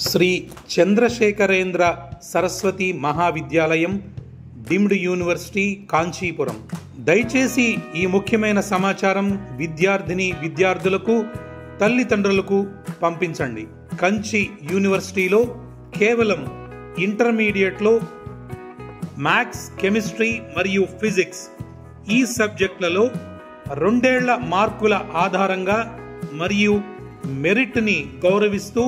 Shri Chandrasekharendra Saraswathi Mahavidyalaya deemed university Kanchipuram. దయచేసి ఈ ముఖ్యమైన సమాచారం విద్యార్థులకు తల్లిదండ్రులకు పంపించండి. కంచి యూనివర్సిటీలో కేవలం ఇంటర్మీడియట్లో మ్యాథ్స్, కెమిస్ట్రీ మరియు ఫిజిక్స్ ఈ సబ్జెక్టులలో 2 ఏళ్ల మార్కుల ఆధారంగా మరియు మెరిట్ని గౌరవిస్తూ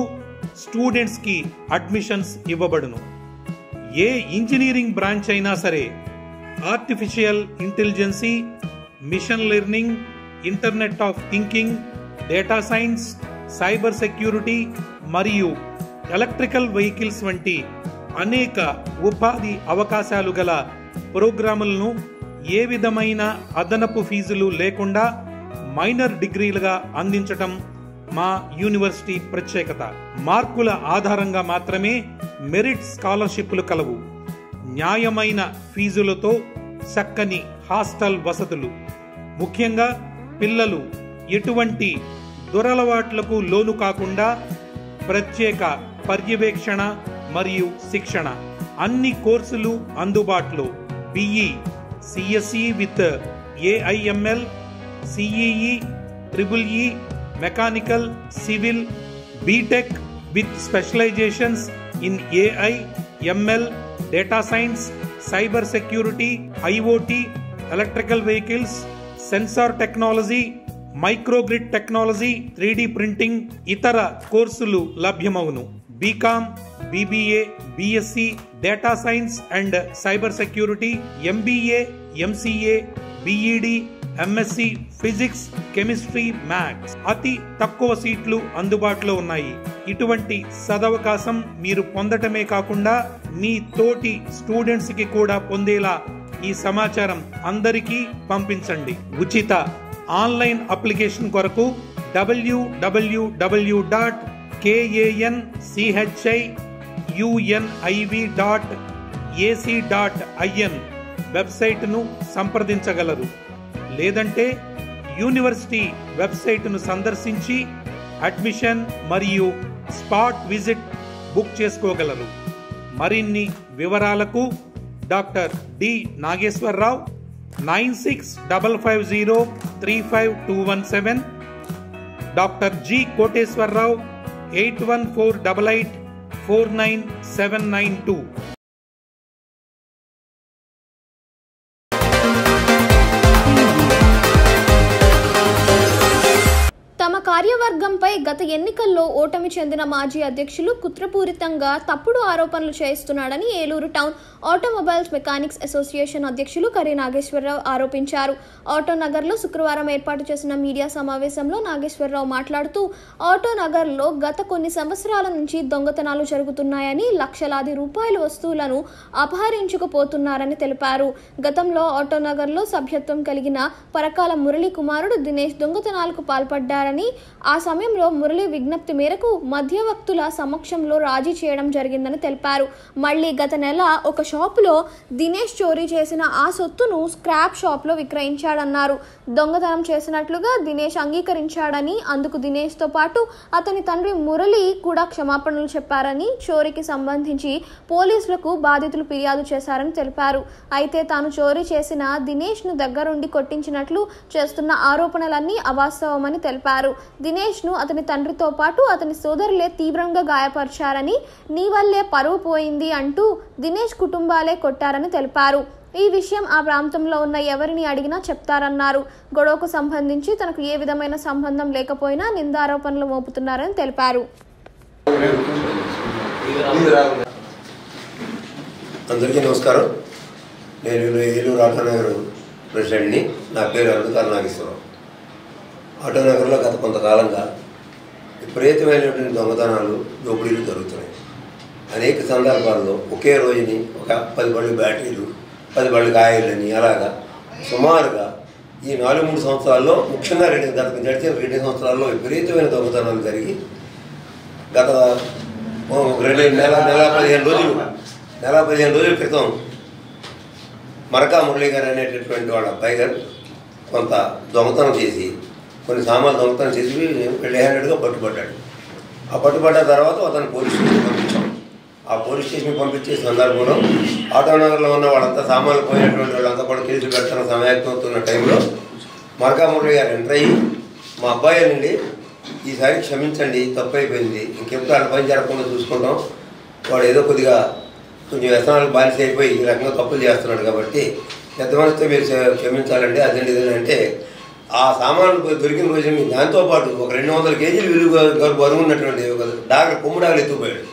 స్టూడెంట్స్కి అడ్మిషన్స్ ఇవ్వబడును. ఏ ఇంజనీరింగ్ బ్రాంచ్ అయినా సరే artificial intelligence, machine learning, internet of thinking, data science, cyber security మరియు ఎలక్ట్రికల్ వెహికల్స్ వంటి అనేక ఉపాధి అవకాశాలు గల ప్రోగ్రాములను ఏ విధమైన అదనపు ఫీజులు లేకుండా మైనర్ డిగ్రీలుగా అందించటం మా యూనివర్సిటీ ప్రత్యేకత. మార్కుల ఆధారంగా మాత్రమే మెరిట్ స్కాలర్షిప్లు కలవు. న్యాయమైన ఫీజులతో చక్కని హాస్టల్ వసతులు. ముఖ్యంగా పిల్లలు ఎటువంటి దురలవాట్లకు లోను కాకుండా ప్రత్యేక పర్యవేక్షణ మరియు శిక్షణ. అన్ని కోర్సులు అందుబాటులో. BE, CSE with AIML, CEE, EEE, mechanical, civil, BTech with specialisations in AI, ML, data science, cyber security, IoT, electrical vehicles, sensor technology, microgrid technology, 3D printing, ఇతర కోర్సులు లభ్యమవును. BCom, BBA, BSc, data science and cyber security, MBA, MCA, BEd, MSc physics, chemistry, maths. అతి తక్కువ సీట్లు అందుబాటులో ఉన్నాయి. ఇటువంటి సదవకాశం మీరు పొందటమే కాకుండా మీ తోటి స్టూడెంట్స్ కి కూడా పొందేలా ఈ సమాచారం అందరికీ పంపించండి. ఉచిత ఆన్లైన్ అప్లికేషన్ కొరకు www.kanchiuniv.ac.in వెబ్సైట్ను సంప్రదించగలరు. లేదంటే యూనివర్సిటీ వెబ్సైట్ను సందర్శించి అడ్మిషన్ మరియు స్పాట్ విజిట్ బుక్ చేసుకోగలరు. మరిన్ని వివరాలకు doctor D Nageswararao 9655035217, doctor G Koteswararao 8148849792. తమ కార్యవర్గంపై గత ఎన్నికల్లో ఓటమి చెందిన మాజీ అధ్యక్షులు కుట్రపూరితంగా తప్పుడు ఆరోపణలు చేస్తున్నాడని Eluru town automobiles mechanics association అధ్యక్షులు కరి నాగేశ్వరరావు ఆరోపించారు. ఆటోనగర్లో శుక్రవారం ఏర్పాటు చేసిన మీడియా సమావేశంలో నాగేశ్వరరావు మాట్లాడుతూ ఆటోనగర్లో గత కొన్ని సంవత్సరాల నుంచి దొంగతనాలు జరుగుతున్నాయని, లక్షలాది రూపాయల వస్తువులను అపహరించుకుపోతున్నారని తెలిపారు. గతంలో ఆటోనగర్లో సభ్యత్వం కలిగిన పరకాల మురళీ కుమారుడు దినేష్ దొంగతనాలకు పాల్పడ్డారని, ఆ సమయంలో మురళి విజ్ఞప్తి మేరకు మధ్యవర్తుల సమక్షంలో రాజీ చేయడం జరిగిందని తెలిపారు. మళ్లీ గత నెల ఒక షాపులో దినేష్ చోరీ చేసిన ఆ సొత్తును స్క్రాప్ షాప్లో విక్రయించాడన్నారు. దొంగతనం చేసినట్లుగా దినేష్ అంగీకరించాడని, అందుకు దినేష్తో పాటు అతని తండ్రి మురళి కూడా క్షమాపణలు చెప్పారని, చోరీకి సంబంధించి పోలీసులకు బాధితులు ఫిర్యాదు చేశారని తెలిపారు. అయితే తాను చోరీ చేసిన దినేష్ను దగ్గరుండి కొట్టించినట్లు చేస్తున్న ఆరోపణలన్నీ అవాస్తవమని తెలిపారు. దినేష్ను అతని తండ్రితో పాటు అతని సోదరులే తీవ్రంగా గాయపరిచారని, నీ వల్లే పరువు పోయింది అంటూ దినేష్ కుటుంబాలే కొట్టారని తెలిపారు. ఈ విషయం ఆ ప్రాంతంలో ఉన్న ఎవరిని అడిగినా చెప్తారన్నారు. గొడవకు సంబంధించి తనకు ఏ విధమైన సంబంధం లేకపోయినా నిందారోపణలు మోపుతున్నారని తెలిపారు. అందరికీ నమస్కారం. నేను ఏలూరు ఆటోనగర్ ప్రెసిడెంట్ని. నా పేరు కరి నాగేశ్వరరావు. ఆటోనగర్లో గత కొంతకాలంగా విపరీతమైనటువంటి దొంగతనాలు, దోపిడీలు జరుగుతున్నాయి. అనేక సందర్భాల్లో ఒకే రోజుని ఒక 10 బళ్ళు బ్యాటరీలు, 10 బళ్ళు కాయలని అలాగా సుమారుగా ఈ 4-3 సంవత్సరాల్లో, ముఖ్యంగా గడిచిన 2 సంవత్సరాల్లో విపరీతమైన దొంగతనాలు జరిగి గత 15 రోజుల క్రితం మరకా మురళీ గారు అనేటటువంటి వాళ్ళ అబ్బాయి గారు కొంత దొంగతనం చేసి కొన్ని సామాన్లు దొంగతనం చేసి రెడీ హ్యాండెడ్గా పట్టుబడ్డాడు. ఆ పట్టుబడ్డ తర్వాత అతను పోలీస్ స్టేషన్ పంపించాం. ఆ పోలీస్ స్టేషన్కి పంపించే సందర్భంలో ఆటోనగర్లో ఉన్న వాళ్ళంతా సామాన్లు పోయినటువంటి వాళ్ళంతా కూడా కేసులు పెడుతున్న సమాయత్తమవుతున్న టైంలో మరకా మురళి గారు ఎంటర్ అయ్యి, మా అబ్బాయి నుండి ఈసారి క్షమించండి, తప్పు అయిపోయింది, ఇంకెప్పుడు వాళ్ళ పని జరగకుండా చూసుకుంటాం, వాడు ఏదో కొంచెం వ్యసనాలకు బానిస అయిపోయి ఈ రకంగా తప్పులు చేస్తున్నాడు కాబట్టి పెద్ద మనసుతో మీరు క్షమించాలండి, అదండి ఇదని అంటే ఆ సామాన్లు దొరికిన రోజు దాంతోపాటు ఒక 200 కేజీలు విలువ బరువు ఉన్నటువంటి ఒక కొమ్ము డాగలు ఎత్తుకుపోయాడు.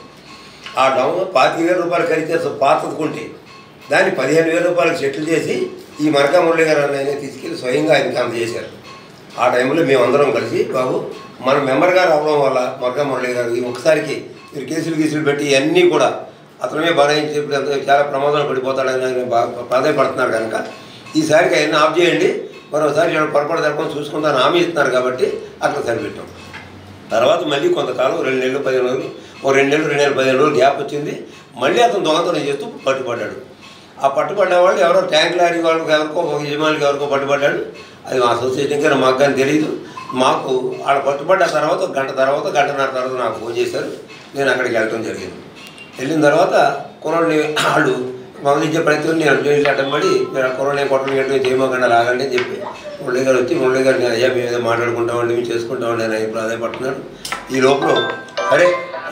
ఆ డౌన్ 25,000 రూపాయలు ఖరీదు పాతకుంటే దాన్ని 15,000 రూపాయలకు సెటిల్ చేసి ఈ మరకా మురళి గారు ఆయన తీసుకెళ్ళి స్వయంగా ఆయనకి అంత చేశారు. ఆ టైంలో మేమందరం కలిసి, బాబు మన మెంబర్ గారు అవ్వడం వల్ల మరకా మురళి గారు ఈ ఒక్కసారికి మీరు కేసులు పెట్టి ఇవన్నీ కూడా అతనే బనాయించి చాలా ప్రమాదంలో పడిపోతాడని ఆయన బాగా ప్రాధాన్యపడుతున్నారు కనుక ఈసారికి ఆయన ఆఫ్ చేయండి, మరోసారి పొరపాటు జరగకుండా చూసుకుంటాను హామీ ఇస్తున్నారు కాబట్టి అట్లా సరిపెట్టాం. తర్వాత మళ్ళీ కొంతకాలం 2 నెలలు 15 రోజులు, ఓ 2 నెలలు 2 నెలలు 15 రోజులు గ్యాప్ వచ్చింది. మళ్ళీ అతను దొంగతనం చేస్తూ పట్టుబడ్డాడు. ఆ పట్టుబడ్డ వాళ్ళు ఎవరో ట్యాంక్ లారీ వాళ్ళకి ఎవరికో ఒక యజమానికి ఎవరికో పట్టుబడ్డాడు. అది మా అసోసియేషన్ కానీ మాకు కానీ తెలియదు. మాకు ఆడ పట్టుబడ్డ తర్వాత గంటన్నర తర్వాత నాకు ఫోన్ చేశారు. నేను అక్కడికి వెళ్ళడం జరిగింది. వెళ్ళిన తర్వాత కుర్రోడిని వాళ్ళు పంపించే ప్రయత్నం నేను జైలు అడ్డం పడి మీరు కుర్రోడిని కొట్టడం గట్టడం చేయమకుండా లాగండి అని చెప్పి మురళి గారు వచ్చి, మురళి గారు నేను అయ్యా మేము ఏదో మాట్లాడుకుంటామండి, మేము చేసుకుంటామండి అని ఆయన ప్రాధాన్యపడుతున్నాడు. ఈ లోపల సరే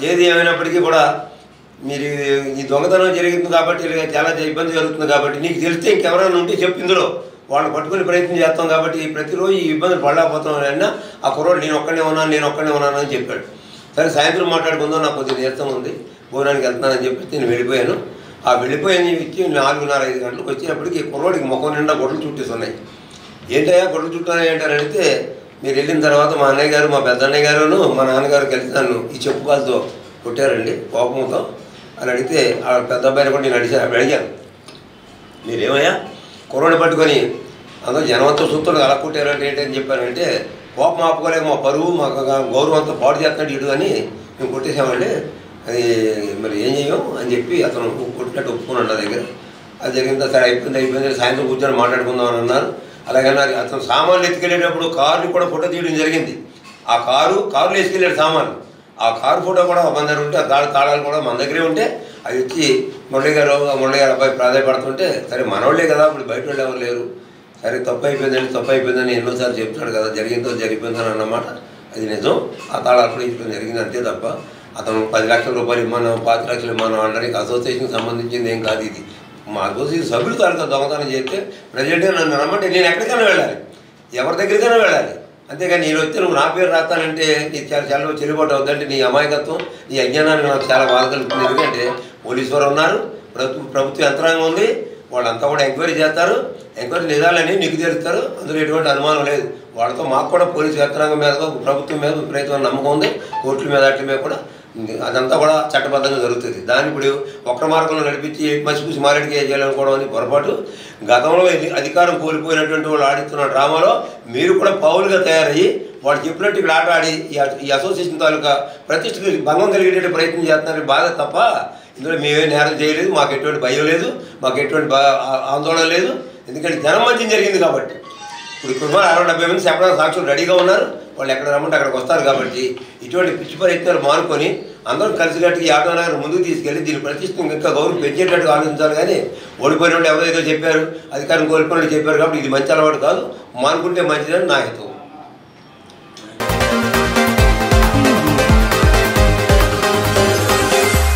ఏది ఏమైనప్పటికీ కూడా మీరు ఈ దొంగతనం జరిగింది కాబట్టి చాలా ఇబ్బంది జరుగుతుంది కాబట్టి నీకు తెలిస్తే ఇంకెవరైనా ఉంటే చెప్పు, ఇందులో వాళ్ళు పట్టుకునే ప్రయత్నం చేస్తాం కాబట్టి ప్రతిరోజు ఈ ఇబ్బందులు పడలేకపోతాం అన్నా ఆ కుర్రోడు నేను ఒక్కనే ఉన్నాను అని చెప్పాడు. సరే సాయంత్రం మాట్లాడుకుందాం, నాకు కొద్దిగా నీరసం ఉంది, భోజనానికి వెళ్తున్నానని చెప్పి నేను వెళ్ళిపోయాను. ఆ వెళ్ళిపోయాను ఇచ్చి 4:30-5 గంటలకు వచ్చేటప్పటికి కుర్రోడికి ముఖం నిండా గొడ్డలు చుట్టేస్తున్నాయి. ఏంటయ్యా గొడ్డలు చుట్టాయి ఏంటని అడిగితే, మీరు వెళ్ళిన తర్వాత మా అన్నయ్య గారు మా పెద్ద అన్నయ్య గారును మా నాన్నగారు కలిసి నన్ను ఈ చెప్పుకాలతో కొట్టారండి కోపంతో అని అడిగితే ఆ పెద్ద అబ్బాయిని కూడా నేను అడిగాను, మీరేమయ్యా కుర్రోడిని పట్టుకొని అందరూ జనమంతా చూస్తాడు అలా కొట్టారంటే ఏంటని చెప్పానంటే, కోపం ఆపుకోలేక మా పరువు మా గౌరవం అంతా పాడు చేస్తున్నాడు ఇడు అని మేము కొట్టేసామండి, అది మరి ఏం చేయం అని చెప్పి అతను కొట్టినట్టు ఒప్పుకున్నాడు నా దగ్గర. అది జరిగిందా సరే అయిపోయింది సాయంత్రం కూర్చొని మాట్లాడుకుందాం అని అన్నారు. అలాగని అతను సామాన్లు ఎత్తుకెళ్ళేటప్పుడు కారుని కూడా ఫోటో తీయడం జరిగింది. ఆ కారులో వేసుకెళ్ళాడు సామాన్లు. ఆ కారు ఫోటో కూడా మన దగ్గర ఉంటే ఆ తాళాలు కూడా మన దగ్గరే ఉంటే అది వచ్చి మురళి గారు అబ్బాయి ప్రాధాన్యపడుతుంటే సరే మనోళ్ళే కదా ఇప్పుడు బయట వాళ్ళు ఎవరు లేరు, సరే తప్పు అయిపోయిందని ఎన్నోసార్లు చెప్తున్నాడు కదా, జరిగిపోయిందని అన్నమాట. అది నిజం, ఆ తాళాలు కూడా ఇప్పుడు జరిగింది అంతే తప్ప అతను 10 లక్షల రూపాయలు ఇమ్మను 5 లక్షలు ఇమ్మను అనడానికి అసోసియేషన్కి సంబంధించింది ఏం కాదు. ఇది మా అసోసియేషన్ సభ్యులు తాలూకా దొంగతనం చేస్తే ప్రజెంట్గా నన్ను రమ్మంటే నేను ఎక్కడికైనా వెళ్ళాలి, ఎవరి దగ్గరికైనా వెళ్ళాలి. అంతేగాని నేను వస్తే నువ్వు నా పేరు రాస్తానంటే నీకు చాలా చెల్లుబాటు అవుతుందంటే నీ అమాయకత్వం నీ అజ్ఞానానికి నాకు చాలా బాధ కలుగుతుంది. ఎందుకంటే పోలీసు వారు ఉన్నారు, ప్రభుత్వ యంత్రాంగం ఉంది, వాళ్ళంతా కూడా ఎంక్వైరీ చేస్తారు, ఎంక్వైరీ నిజాలని నీకు తెలుస్తారు, అందులో ఎటువంటి అనుమానం లేదు. వాళ్ళతో మాకు కూడా పోలీసు యంత్రాంగం మీద ప్రభుత్వం మీద విపరీతమైన నమ్మకం ఉంది, కోర్టుల మీద వాటి మీద కూడా అదంతా కూడా చట్టబద్ధంగా జరుగుతుంది. దాన్ని ఇప్పుడు ఒక్క మార్గంలో నడిపించి మసిపూసి మారేడికి చేయాలనుకోవడం అని పొరపాటు. గతంలో అధికారం కోల్పోయినటువంటి వాళ్ళు ఆడుతున్న డ్రామాలో మీరు కూడా పౌరులుగా తయారయ్యి వాళ్ళు చెప్పినట్టు ఇక్కడ ఆట ఆడి ఈ అసోసియేషన్ తాలూకా ప్రతిష్టకి భంగం కలిగేట ప్రయత్నం చేస్తున్నారని బాధ తప్ప ఇందులో మేమే నేరం చేయలేదు, మాకు ఎటువంటి భయం లేదు, మాకు ఎటువంటి ఆందోళన లేదు. ఎందుకంటే జనమధ్యం జరిగింది కాబట్టి ఇప్పుడు 60-70 మంది చెప్పడానికి సాక్షులు రెడీగా ఉన్నారు, వాళ్ళు ఎక్కడ రమ్మంటే అక్కడికి వస్తారు. కాబట్టి ఇటువంటి పిచ్చి ప్రయత్నాలు మానుకొని అందరూ కలిసికట్టుగా ఈ ఆటోనగర్ ముందుకు తీసుకెళ్ళి దీని ప్రతిష్టం ఇంకా గౌరవం పెంచేటట్టుగా ఆలోచించాలి. కానీ ఓడిపోయిన వాళ్ళు ఎవరో ఏదో చెప్పారు, అధికారం కోల్పోయిన వాళ్ళు చెప్పారు కాబట్టి ఇది మంచి అలవాటు కాదు, మానుకుంటే మంచిదని నా హితం.